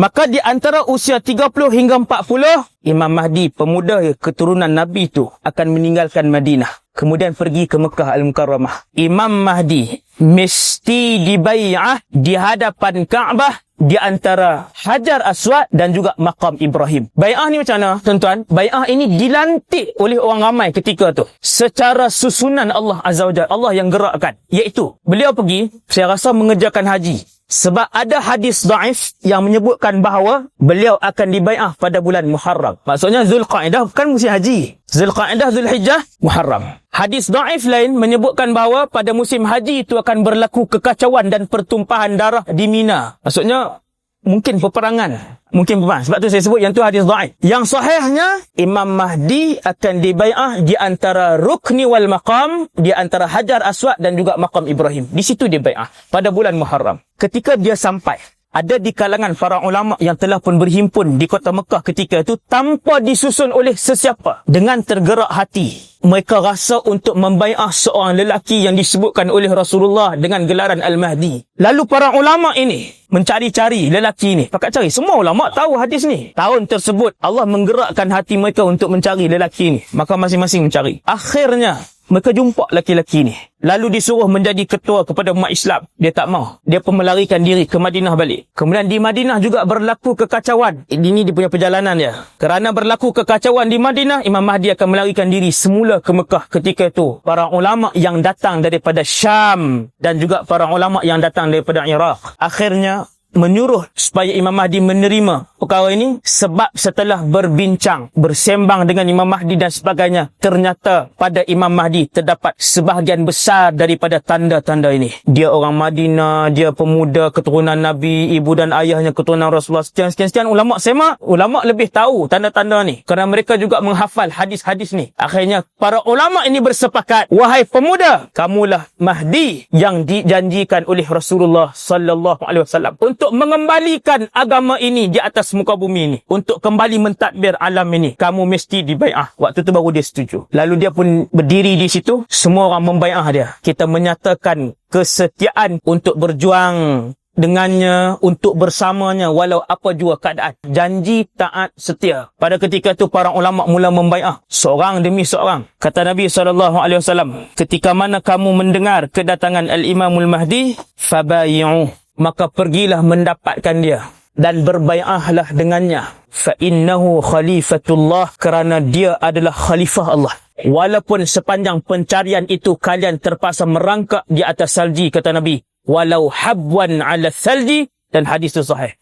Maka di antara usia 30 hingga 40, Imam Mahdi, pemuda keturunan Nabi itu, akan meninggalkan Madinah. Kemudian pergi ke Mekah Al-Mukarramah. Imam Mahdi mesti dibai'ah di hadapan Kaabah, di antara Hajar Aswad dan juga Maqam Ibrahim. Bai'ah ni macam mana, tuan-tuan? Bai'ah ini dilantik oleh orang ramai ketika tu. Secara susunan Allah Azza wa Jalla, Allah yang gerakkan. Iaitu, beliau pergi, saya rasa mengerjakan haji. Sebab ada hadis daif yang menyebutkan bahawa beliau akan dibai'ah pada bulan Muharram. Maksudnya Zulqa'dah bukan musim haji. Zulqa'dah, Zulhijjah, Muharram. Hadis daif lain menyebutkan bahawa pada musim haji itu akan berlaku kekacauan dan pertumpahan darah di Mina. Maksudnya mungkin peperangan. Sebab tu saya sebut yang tu hadis daif. Yang sahihnya, Imam Mahdi akan dibai'ah di antara Rukni wal Maqam, di antara Hajar Aswad dan juga Maqam Ibrahim. Di situ dibai'ah pada bulan Muharram. Ketika dia sampai, ada di kalangan para ulama yang telah pun berhimpun di kota Mekah ketika itu tanpa disusun oleh sesiapa. Dengan tergerak hati, mereka rasa untuk membai'ah seorang lelaki yang disebutkan oleh Rasulullah dengan gelaran Al-Mahdi. Lalu para ulama ini mencari-cari lelaki ini. Pakat cari. Semua ulama tahu hadis ni. Tahun tersebut Allah menggerakkan hati mereka untuk mencari lelaki ini. Maka masing-masing mencari. Akhirnya mereka jumpa lelaki ni. Lalu disuruh menjadi ketua kepada umat Islam. Dia tak mau. Dia pun melarikan diri ke Madinah balik. Kemudian di Madinah juga berlaku kekacauan. Ini dia punya perjalanan dia. Kerana berlaku kekacauan di Madinah, Imam Mahdi akan melarikan diri semula ke Mekah ketika itu. Para ulama yang datang daripada Syam dan juga para ulama yang datang daripada Iraq akhirnya menyuruh supaya Imam Mahdi menerima perkara ini, sebab setelah berbincang, bersembang dengan Imam Mahdi dan sebagainya, ternyata pada Imam Mahdi terdapat sebahagian besar daripada tanda-tanda ini. Dia orang Madinah, dia pemuda keturunan Nabi, ibu dan ayahnya keturunan Rasulullah, sekian-sekian. Ulama semak, ulama lebih tahu tanda-tanda ni kerana mereka juga menghafal hadis-hadis ni. Akhirnya para ulama ini bersepakat, wahai pemuda, kamulah Mahdi yang dijanjikan oleh Rasulullah sallallahu alaihi wasallam untuk mengembalikan agama ini di atas muka bumi ini, untuk kembali mentadbir alam ini. Kamu mesti dibai'ah. Waktu tu baru dia setuju. Lalu dia pun berdiri di situ, semua orang membai'ah dia. Kita menyatakan kesetiaan untuk berjuang dengannya, untuk bersamanya walau apa jua keadaan. Janji taat setia. Pada ketika itu para ulama mula membai'ah seorang demi seorang. Kata Nabi SAW, ketika mana kamu mendengar kedatangan Al-Imamul Mahdi, fabai'uh, maka pergilah mendapatkan dia dan berbai'ahlah dengannya. Fa innahu khalifatullah, kerana dia adalah khalifah Allah. Walaupun sepanjang pencarian itu kalian terpaksa merangkak di atas salji, kata Nabi, walau habwan ala salji, dan hadis itu sahih.